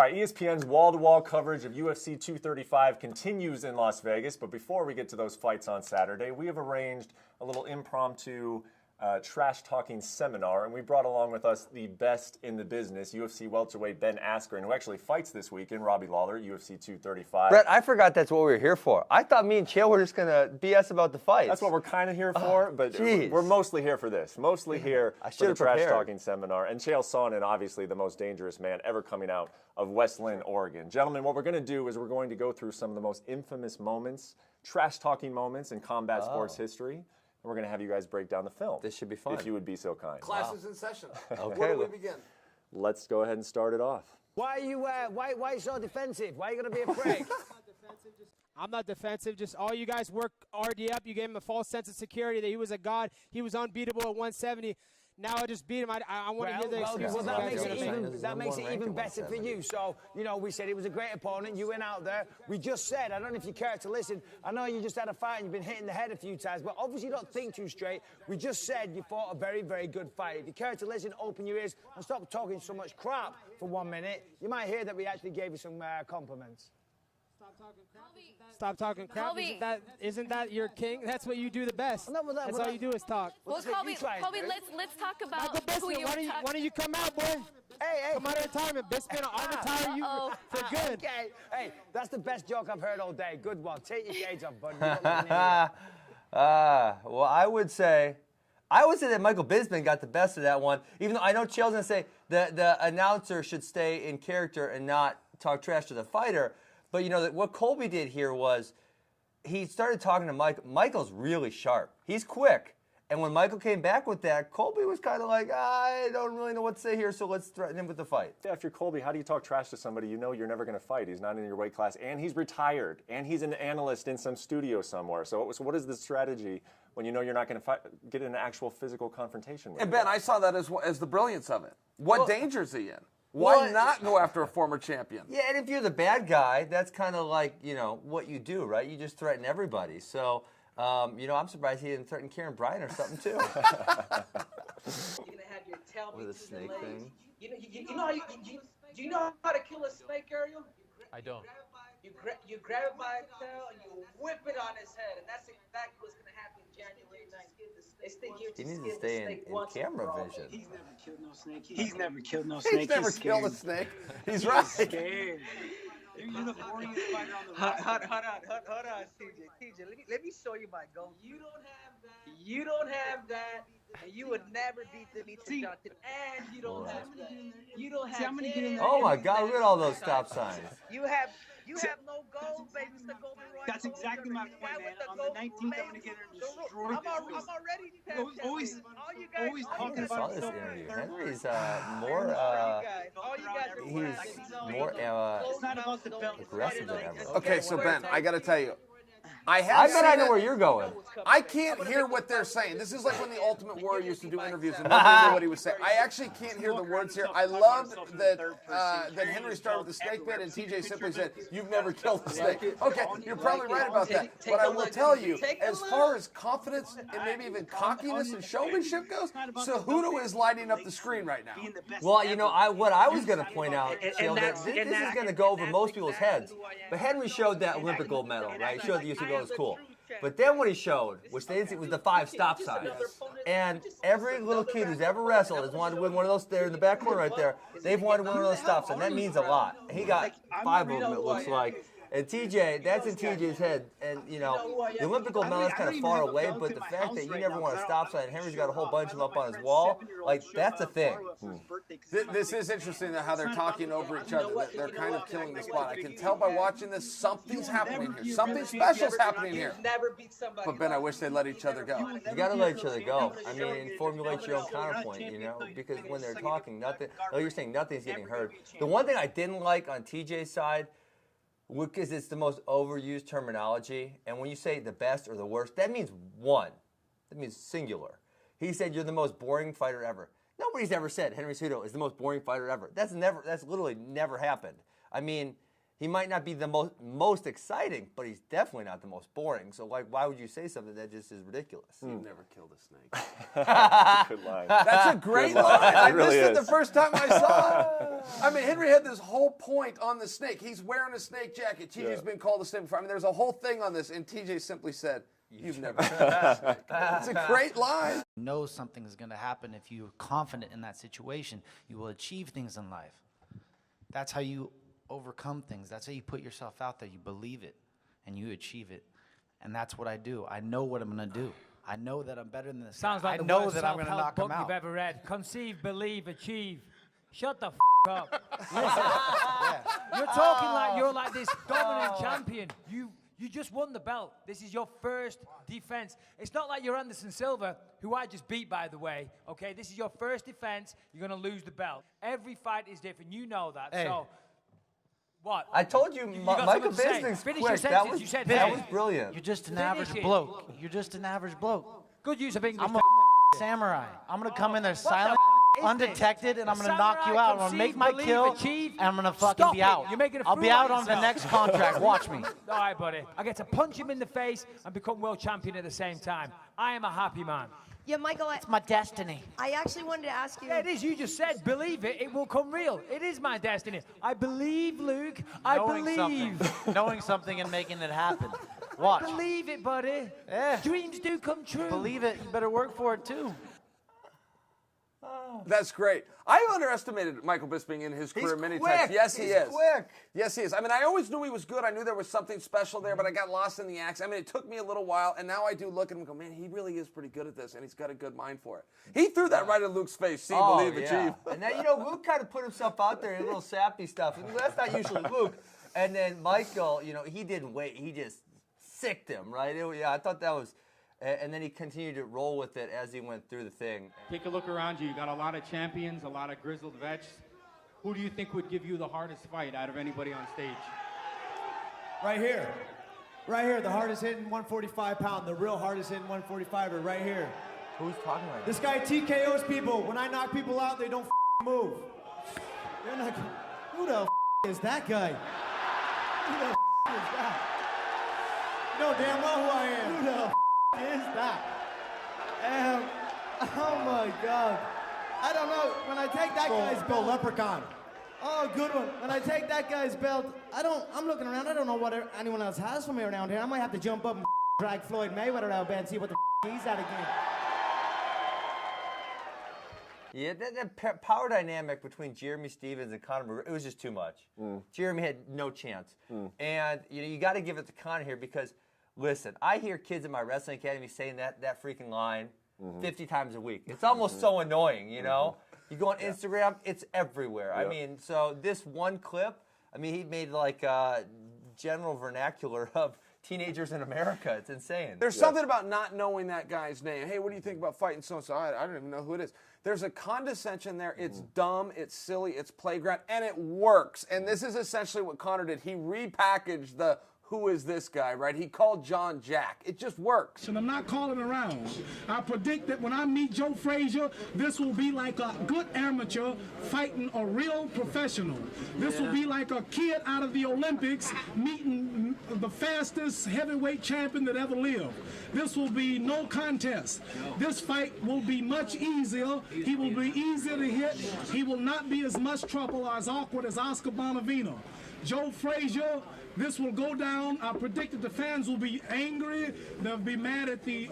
All right, ESPN's wall-to-wall coverage of UFC 235 continues in Las Vegas, but before we get to those fights on Saturday, we have arranged a little impromptu trash-talking seminar, and we brought along with us the best in the business, UFC welterweight Ben Askren, who actually fights this weekend, Robbie Lawler, UFC 235. Brett, I forgot that's what we were here for. I thought me and Chael were just going to BS about the fights. That's what we're kind of here for, but we're mostly here for this. Mostly here for the trash-talking seminar. And Chael Sonnen, obviously the most dangerous man ever coming out of West Lynn, Oregon. Gentlemen, what we're going to do is we're going to go through some of the most infamous moments, trash-talking moments in combat sports history. And we're going to have you guys break down the film. This should be fun. If you would be so kind. Class is in session. Okay. Where do we begin? Let's go ahead and start it off. Why are you why so defensive? Why are you going to be a prick? I'm not defensive. Just all you guys work RD up. You gave him a false sense of security that he was a god. He was unbeatable at 170. Now I just beat him. I want to hear the excuses. Well, that makes it even better for you. So, you know, we said he was a great opponent. You went out there. We just said, I don't know if you care to listen. I know you just had a fight and you've been hitting the head a few times, but obviously you don't think too straight. We just said you fought a very, very good fight. If you care to listen, open your ears and stop talking so much crap for 1 minute. You might hear that we actually gave you some compliments. Stop talking crap. Isn't that your king? That's what you do the best. That's all you do is talk. Well, Colby, let's talk about who you why don't you come out, boy? Hey. Come out of retirement. Bisping, I'll retire you for good. Okay. Hey, that's the best joke I've heard all day. Good one. Take your shades off, buddy. Well, I would say that Michael Bisping got the best of that one, even though I know Chael's going to say the announcer should stay in character and not talk trash to the fighter. But, you know, what Colby did here was he started talking to Michael. Michael's really sharp. He's quick. And when Michael came back with that, Colby was kind of like, I don't really know what to say here, so let's threaten him with the fight. Yeah, if you're Colby, how do you talk trash to somebody you know you're never going to fight? He's not in your weight class, and he's retired, and he's an analyst in some studio somewhere. So what is the strategy when you know you're not going to get in an actual physical confrontation with him? And Ben, I saw that as the brilliance of it. What danger is he in? Why not go after a former champion? Yeah, and if you're the bad guy, that's kind of like, you know, what you do, right? You just threaten everybody. So, you know, I'm surprised he didn't threaten Karen Bryant or something, too. You're going to have your tail With a snake thing. You know how to kill a snake, Ariel? I don't. You grab it by its tail and you whip it on his head, and that's exactly what's going to happen January 9th. They stick you He needs to stay in camera vision. He's never killed no snake. He's never killed no snake. He's never killed a snake. He's right. Scared. You're the boringest fighter on the roster. Hold on, TJ. Let me show you my goal. You don't have that. And you would never beat Demetrius Johnson. And you don't have that. You don't have that. Oh, my God, look at all those stop signs. You have no gold, baby. It's the Golden Royal. That's exactly my point, man. On the 19th, I'm going to get her and destroy this. I'm already always talking I saw about this himself. interview. Henry's more It's not about the belt. aggressive than ever. Okay, so Ben, I got to tell you, I bet I know where you're going. I can't hear what they're saying. This is like when the Ultimate Warrior used to do interviews and nobody knew what he was saying. I actually can't hear the words here. I loved that Henry started with the snake bit and TJ simply said, "You've never killed a snake." Okay, you're probably right about that. But I will tell you, as far as confidence and maybe even cockiness and showmanship goes, Cejudo is lighting up the screen right now. Well, you know, what I was going to point out, Chael, that this is going to go over most people's heads. But Henry showed that Olympic gold medal, right? He showed the use of gold is cool. But then what he showed, which they didn't see, was the 5 stop signs. And every little kid who's ever wrestled has wanted to win one of those there in the back corner right there. They've wanted to win one of those stop signs. That means a lot. And he got 5 of them, it looks like. And TJ, that's in TJ's head. And, you know, the Olympic gold medal is kind of far away, but the fact that you never want to stop sign, and Henry's got a whole bunch of them up on his wall, like, that's a thing. This is interesting how they're talking over each other. They're kind of killing the spot. I can tell by watching this, something's happening here. Something special's happening here. But Ben, I wish they'd let each other go. You got to let each other go. I mean, formulate your own counterpoint, you know, because when they're talking, nothing, like you're saying, nothing's getting heard. The one thing I didn't like on TJ's side, because it's the most overused terminology, and when you say the best or the worst, that means one. That means singular. He said you're the most boring fighter ever. Nobody's ever said Henry Cejudo is the most boring fighter ever. That's literally never happened. I mean, He might not be the most exciting, but he's definitely not the most boring. So, like, why would you say something that just is ridiculous? You've never killed a snake. Good line. That's a great line. I really missed it is. the first time I saw it. I mean, Henry had this whole point on the snake. He's wearing a snake jacket. TJ's been called a snake before. I mean, there's a whole thing on this, and TJ simply said, "You've never killed a snake." That's a great line. You know something is going to happen. If you're confident in that situation, you will achieve things in life. That's how you overcome things. That's how you put yourself out there. You believe it, and you achieve it. And that's what I do. I know what I'm going to do. I know that I'm better than this. Sounds like I the know worst that I'm going to knock him book out. you've ever read. Conceive, believe, achieve. Shut the up. Listen, you're talking like you're like this dominant champion. You just won the belt. This is your first defense. It's not like you're Anderson Silva, who I just beat, by the way. Okay, this is your first defense. You're going to lose the belt. Every fight is different. You know that. Hey. So, what? I told you, got Michael something to say. Bisping's Finish quick. your sentence. You said that finish. was brilliant. You're just an Finish average it. bloke. You're just an average bloke. Good use of English. I'm a samurai. I'm going to come in there silent, is undetected, this? and I'm going to Samurai, knock you out. I'm going to make my conceive, kill, believe, achieve. and I'm going to fucking Stop be it. out. You're making a I'll fool be of out on the yourself. next contract. Watch me. All right, buddy. I get to punch him in the face and become world champion at the same time. I am a happy man. Yeah, Michael, It's my destiny. I actually wanted to ask you. Yeah, it is. You just said, believe it, it will come real. It is my destiny. I believe, Luke. I believe. Knowing something and making it happen. Watch. Believe it, buddy. Yeah. Dreams do come true. Believe it. You better work for it, too. That's great. I underestimated Michael Bisping in his career many times. Yes, he is. Quick. Yes, he is. I mean, I always knew he was good. I knew there was something special there, but I got lost in the acts. I mean, it took me a little while, and now I do look at him and go, man, he really is pretty good at this, and he's got a good mind for it. He threw that right in Luke's face. See, believe, achieve. And then, Luke kind of put himself out there in a little sappy stuff. And that's not usually Luke. And then Michael, he didn't wait. He just sicked him, right? I thought that was... And then he continued to roll with it as he went through the thing. Take a look around you. You got a lot of champions, a lot of grizzled vets. Who do you think would give you the hardest fight out of anybody on stage? Right here. Right here, the hardest hitting 145-pound, the real hardest hitting 145er right here. Who's talking right now? This guy TKOs people. When I knock people out, they don't move. They're not, who the is that guy? Who the is that? You know damn well who I am. Who the is that? Oh my God. I don't know. When I take that guy's belt, Leprechaun. Oh, good one. When I take that guy's belt, I'm looking around. I don't know what anyone else has for me around here. I might have to jump up and drag Floyd Mayweather out and see what the he's at again. Yeah, that power dynamic between Jeremy Stevens and Conor McGregor, it was just too much. Jeremy had no chance. And you got to give it to Conor here because, listen, I hear kids in my wrestling academy saying that freaking line 50 times a week. It's almost so annoying, You go on Instagram, it's everywhere. Yep. I mean, so this one clip, he made like a general vernacular of teenagers in America. It's insane. There's something about not knowing that guy's name. Hey, what do you think about fighting so-and-so? I don't even know who it is. There's a condescension there. It's dumb, it's silly, it's playground, and it works. And this is essentially what Conor did. He repackaged the who is this guy, right? He called John Jack. It just works. And I'm not calling around. I predict that when I meet Joe Frazier, this will be like a good amateur fighting a real professional. This will be like a kid out of the Olympics meeting the fastest heavyweight champion that ever lived. This will be no contest. This fight will be much easier. He will be easier to hit. He will not be as much trouble or as awkward as Oscar Bonavino. Joe Frazier, this will go down. I predict that the fans will be angry. They'll be mad at the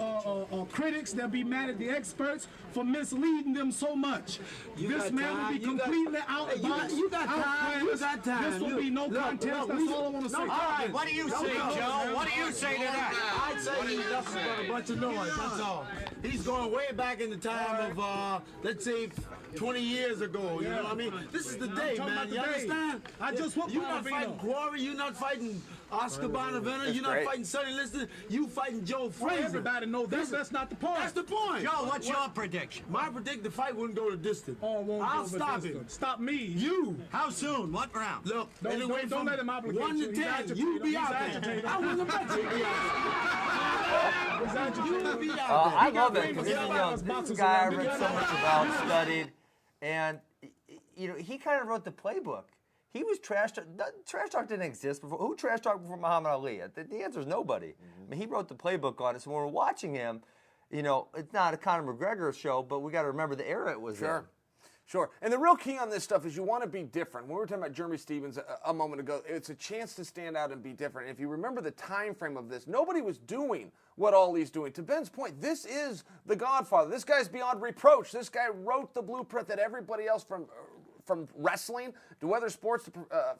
critics. They'll be mad at the experts for misleading them so much. This man will be completely outboxed. You got time. You got time. This will be no contest. That's all I want to say. All right, what do you say, Joe? What do you say to that? I'd say he's nothing but a bunch of noise. That's all. He's going way back in the time of, let's say, 20 years ago. You know what I mean? This is the day, man. You understand? You're not fighting Quarry. You're not fighting Oscar Bonavena. You're not fighting Sonny Liston. You fighting Joe Frazier. Everybody knows that's not the point. That's the point. Joe, what's your prediction? My prediction, the fight wouldn't go to distance. I'll stop it. Stop me. You. How soon? What round? Look, anyway, don't let him obligate 1 to 10. You be out there. I wouldn't bet you be out there. You be out there. I love it because this guy I read so much about, studied, and he kind of wrote the playbook. he was trash talk didn't exist before. Who trash talked before Muhammad Ali? The answer is nobody. I mean, he wrote the playbook on it, so when we're watching him, you know, it's not a Conor McGregor show, but we got to remember the era it was in. Sure. And the real key on this stuff is you want to be different. When we were talking about Jeremy Stevens a moment ago, it's a chance to stand out and be different. If you remember the time frame of this, nobody was doing what Ali's doing. To Ben's point, this is the Godfather. This guy's beyond reproach. This guy wrote the blueprint that everybody else from wrestling to other sports to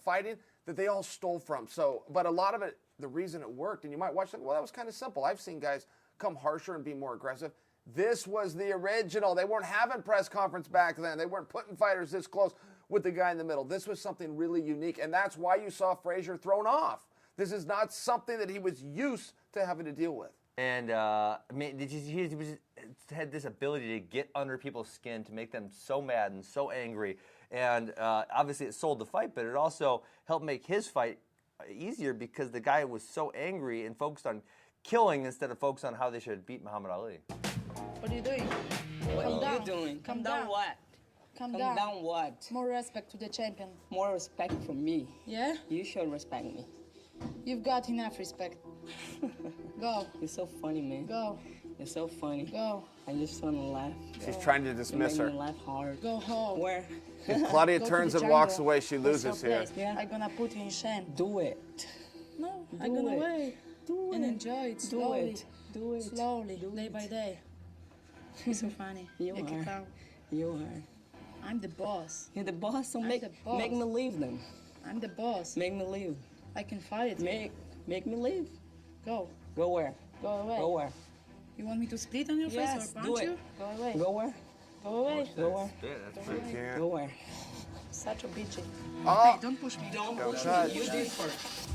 fighting, that they all stole from. So, but a lot of it, the reason it worked, and you might watch it, well, that was kind of simple. I've seen guys come harsher and be more aggressive. This was the original. They weren't having press conference back then. They weren't putting fighters this close with the guy in the middle. This was something really unique, and that's why you saw Frazier thrown off. This is not something that he was used to having to deal with. And I mean, he had this ability to get under people's skin, to make them so mad and so angry. And obviously it sold the fight, but it also helped make his fight easier because the guy was so angry and focused on killing instead of focused on how they should beat Muhammad Ali. What are you doing? What are you doing? Calm down down. what? Calm Calm down. down what? More respect to the champion. More respect from me. Yeah? You should respect me. You've got enough respect. Go. You're so funny, man. Go. You're so funny. Go. I just want to laugh. She's trying to dismiss you her. make me laugh hard. Go home. Where? If Claudia Go to turns the and walks jungle. away, she That's loses your here. place. Yeah. I'm gonna put you in shame. Do it. No, Do I'm gonna it. wait. Do and it. enjoy it Do slowly. it. Do it. Slowly, Do day it. by day. You're so funny. You can are. count. You are. I'm the boss. You're the boss, so I'm make the boss. me leave them. I'm the boss. Make me leave. I can fight. Make me leave. Go. Go where? Go away. Go where? You want me to split on your Yes, face or do punch it. you? Go away. Go where? Go away. Go where? That's pretty Go where? Such a bitchy. Oh. Hey, don't push me. Don't push me. You did first.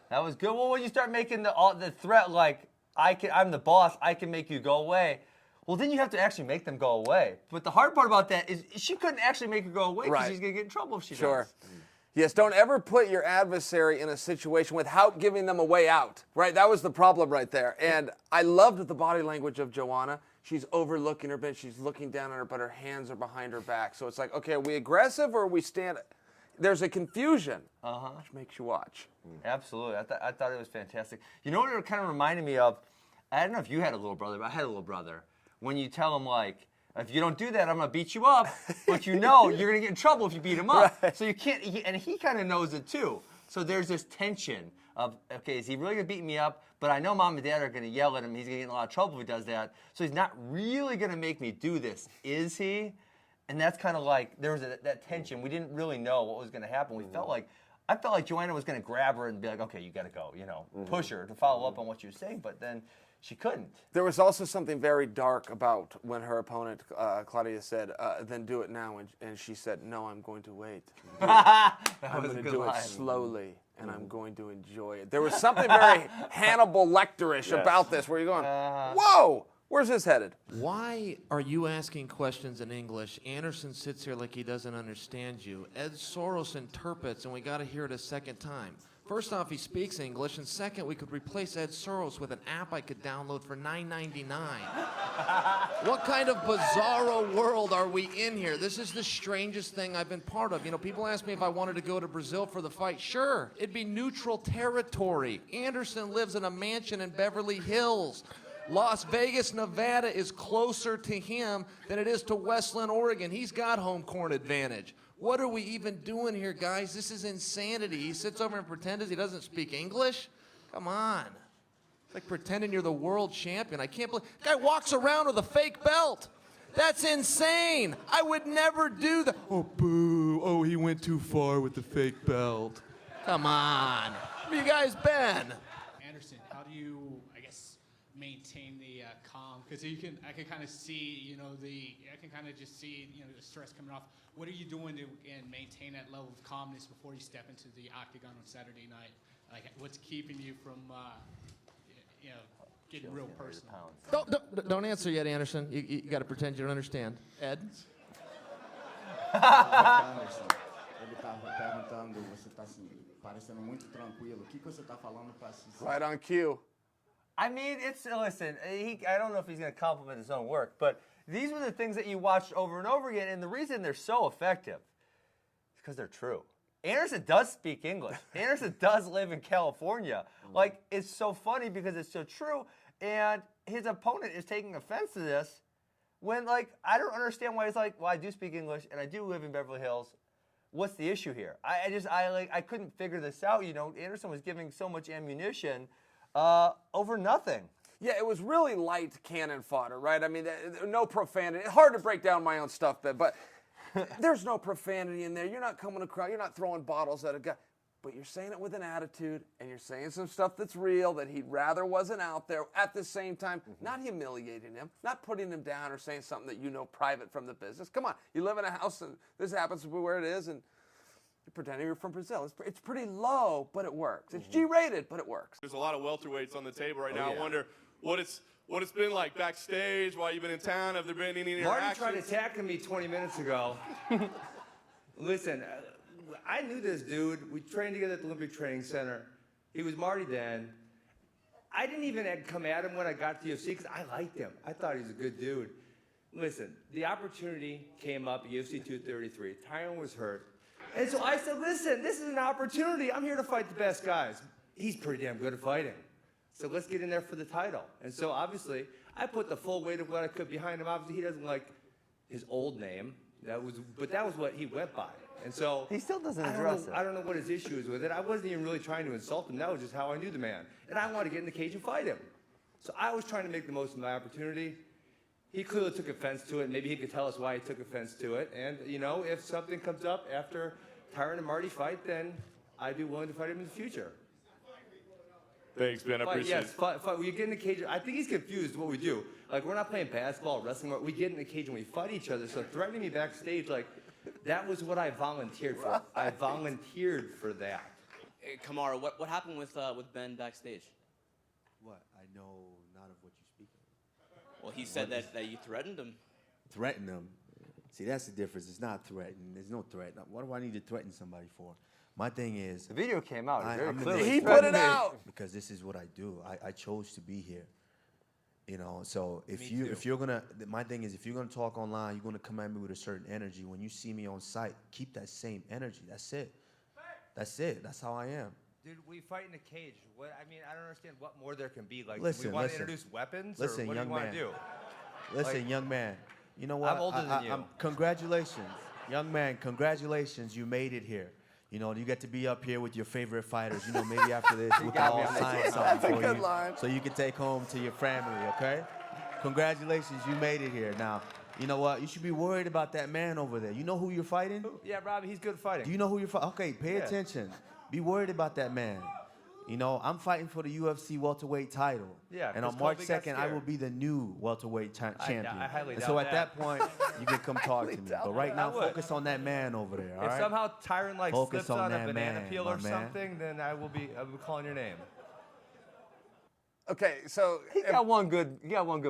That was good. Well, when you start making the threat like I'm the boss, I can make you go away. Well, then you have to actually make them go away. But the hard part about that is she couldn't actually make her go away because Right. she's going to get in trouble if she Sure. does. Yes, don't ever put your adversary in a situation without giving them a way out, right? That was the problem right there. And I loved the body language of Joanna. She's overlooking her bench. She's looking down on her, but her hands are behind her back. So it's like, okay, are we aggressive or are we stand? There's a confusion, which makes you watch. Absolutely. I thought it was fantastic. You know what it kind of reminded me of? I don't know if you had a little brother, but I had a little brother. When you tell him, like, if you don't do that, I'm going to beat you up, but you know you're going to get in trouble if you beat him up. Right. So you can't, and he kind of knows it too. So there's this tension of, okay, is he really going to beat me up? But I know mom and dad are going to yell at him. He's going to get in a lot of trouble if he does that. So he's not really going to make me do this, is he? And that's kind of like, there was that tension. We didn't really know what was going to happen. I felt like Joanna was going to grab her and be like, okay, you got to go, push her to follow up on what you were saying. But then she couldn't. There was also something very dark about when her opponent, Claudia, said, then do it now. And she said, no, I'm going to wait. I'm going to do it slowly, and I'm going to enjoy it. There was something very Hannibal Lecter-ish about this, where you're going, whoa, where's this headed? Why are you asking questions in English? Anderson sits here like he doesn't understand you. Ed Soros interprets, and we got to hear it a second time. First off, he speaks English, and second, we could replace Ed Soros with an app I could download for $9.99. What kind of bizarro world are we in here? This is the strangest thing I've been part of. You know, people ask me if I wanted to go to Brazil for the fight. Sure, it'd be neutral territory. Anderson lives in a mansion in Beverly Hills. Las Vegas, Nevada is closer to him than it is to Westland, Oregon. He's got home court advantage. What are we even doing here, guys? This is insanity. He sits over and pretends he doesn't speak English? Come on. It's like pretending you're the world champion. I can't believe guy walks around with a fake belt. That's insane. I would never do that. Oh, boo. Oh, he went too far with the fake belt. Come on. Where you guys been? Anderson, how do you, I guess, maintain the calm? Because I can kind of see, I can kind of just see, the stress coming off. What are you doing to maintain that level of calmness before you step into the octagon on Saturday night? Like, what's keeping you from, getting real personal? Don't answer yet, Anderson. You got to pretend you don't understand. Ed? Anderson, ele estava perguntando, você está assim, parecendo muito tranquilo. O que você está falando para se... Right on cue. I mean, listen, I don't know if he's going to compliment his own work, but these were the things that you watched over and over again, and the reason they're so effective is because they're true. Anderson does speak English. Anderson does live in California. Like, it's so funny because it's so true, and his opponent is taking offense to this when, like, I don't understand why he's like, well, I do speak English, and I do live in Beverly Hills. What's the issue here? I couldn't figure this out. You know, Anderson was giving so much ammunition over nothing. Yeah, it was really light cannon fodder, right? I mean, no profanity. Hard to break down my own stuff, but there's no profanity in there. You're not coming across, you're not throwing bottles at a guy, but you're saying it with an attitude, and you're saying some stuff that's real that he'd rather wasn't out there. At the same time, not humiliating him, not putting him down or saying something that you know private from the business. Come on, you live in a house, and this happens to be where it is, and you're pretending you're from Brazil. It's pretty low, but it works. It's G-rated, but it works. There's a lot of welterweights on the table right now. I wonder what it's been like backstage while you've been in town. Have there been any interactions? Marty tried attacking me 20 minutes ago. Listen, I knew this dude. We trained together at the Olympic Training Center. He was Marty then. I didn't even come at him when I got to UFC because I liked him. I thought he was a good dude. Listen, the opportunity came up at UFC 233. Tyron was hurt. And so I said, listen, this is an opportunity. I'm here to fight the best guys. He's pretty damn good at fighting. So let's get in there for the title. And so obviously, I put the full weight of what I could behind him. Obviously, he doesn't like his old name. But that was what he went by. And so he still doesn't address it. I don't know what his issue is with it. I wasn't even really trying to insult him. That was just how I knew the man. And I wanted to get in the cage and fight him. So I was trying to make the most of my opportunity. He clearly took offense to it. Maybe he could tell us why he took offense to it. And, you know, if something comes up after Tyron and Marty fight, then I'd be willing to fight him in the future. Thanks, Ben. I appreciate it. Yes, we get in the cage. I think he's confused what we do. Like, we're not playing basketball, wrestling. We get in the cage and we fight each other. So threatening me backstage, like, that was what I volunteered for. I volunteered for that. Hey, Kamara, what happened with Ben backstage? What? I know not of what you speak of. Well, he said that you threatened him. Threaten him? See, that's the difference. It's not threatening. There's no threat. What do I need to threaten somebody for? My thing is... The video came out very clearly. He put it out! Because this is what I do. I chose to be here. You know, so if you're gonna... My thing is, if you're gonna talk online, you're gonna come at me with a certain energy. When you see me on site, keep that same energy. That's it. That's it. That's how I am. Dude, we fight in a cage. I don't understand what more there can be. Like, listen, do we want to introduce weapons? Listen, or what young do you want man. to do? Listen, young man. You know what? I'm older than you. Congratulations. Young man, congratulations. You made it here. You know, you get to be up here with your favorite fighters. You know, maybe after this, we can all sign something for you. So you can take home to your family, okay? Congratulations, you made it here. Now, you know what? You should be worried about that man over there. You know who you're fighting? Yeah, Robbie, he's good at fighting. Do you know who you're fighting? Okay, pay attention. Be worried about that man. You know, I'm fighting for the UFC welterweight title. Yeah, and on March 2nd, I will be the new welterweight champion. I highly and doubt so at that point, you can come talk to me. But right now, I would. focus on that man over there, all If right? somehow Tyron Focus slips on a banana peel or something, then I'll be calling your name. Okay, so He got one good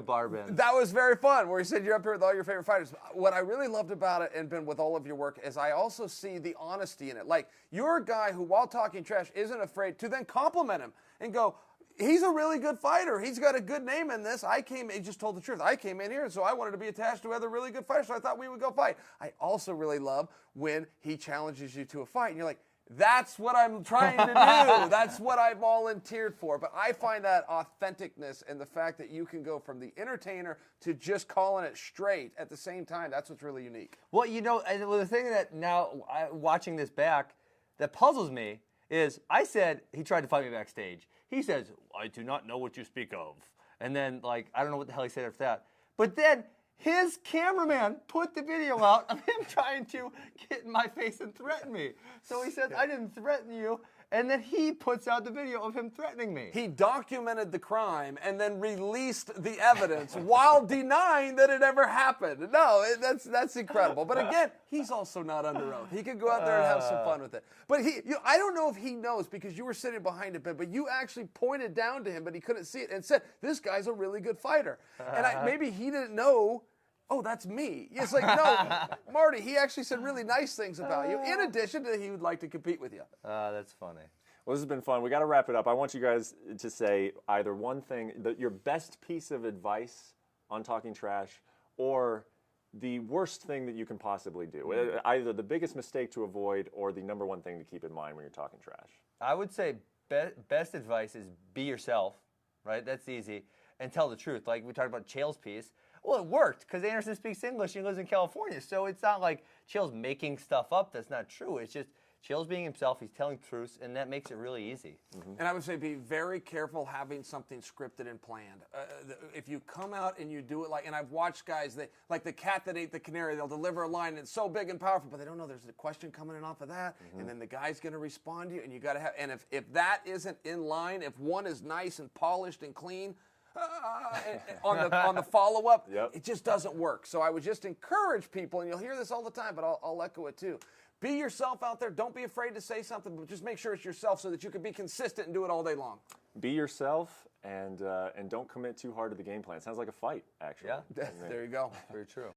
barb in. that was very fun, where he said you're up here with all your favorite fighters. What I really loved about it, and been with all of your work, is I also see the honesty in it. Like, you're a guy who, while talking trash, isn't afraid to then compliment him and go, he's a really good fighter. He's got a good name in this. He just told the truth. I came in here, and so I wanted to be attached to other really good fighters, so I thought we would go fight. I also really love when he challenges you to a fight, and you're like, that's what I'm trying to do. That's what I volunteered for. But I find that authenticness and the fact that you can go from the entertainer to just calling it straight at the same time, that's what's really unique. Well, you know, the thing that now, watching this back, that puzzles me is I said he tried to fight me backstage. He says, I do not know what you speak of. And then, like, I don't know what the hell he said after that. But then his cameraman put the video out of him trying to get in my face and threaten me. So he says, I didn't threaten you. And then he puts out the video of him threatening me. He documented the crime and then released the evidence while denying that it ever happened. No, that's incredible. But again, he's also not under oath. He could go out there and have some fun with it. But I don't know if he knows, because you were sitting behind him, but you actually pointed down to him, but he couldn't see it, and said, this guy's a really good fighter. And maybe he didn't know, oh, that's me. It's like, no, Marty, he actually said really nice things about you, in addition to he would like to compete with you. That's funny. Well, this has been fun. We got to wrap it up. I want you guys to say either one thing, your best piece of advice on talking trash, or the worst thing that you can possibly do. Either the biggest mistake to avoid or the number one thing to keep in mind when you're talking trash. I would say best advice is be yourself, right? That's easy. And tell the truth. Like we talked about Chael's piece. Well, it worked because Anderson speaks English and he lives in California. So it's not like Chael's making stuff up that's not true. It's just Chael's being himself. He's telling truths, and that makes it really easy. And I would say be very careful having something scripted and planned. If you come out and you do it and I've watched guys, like the cat that ate the canary, they'll deliver a line and it's so big and powerful, but they don't know there's a question coming in off of that, and then the guy's going to respond to you, and you got to have, and if that isn't in line, if one is nice and polished and clean, on the follow-up, it just doesn't work. So I would just encourage people, and you'll hear this all the time, but I'll echo it too. Be yourself out there. Don't be afraid to say something, but just make sure it's yourself so that you can be consistent and do it all day long. Be yourself and don't commit too hard to the game plan. It sounds like a fight, actually. Yeah, there you go. Very true.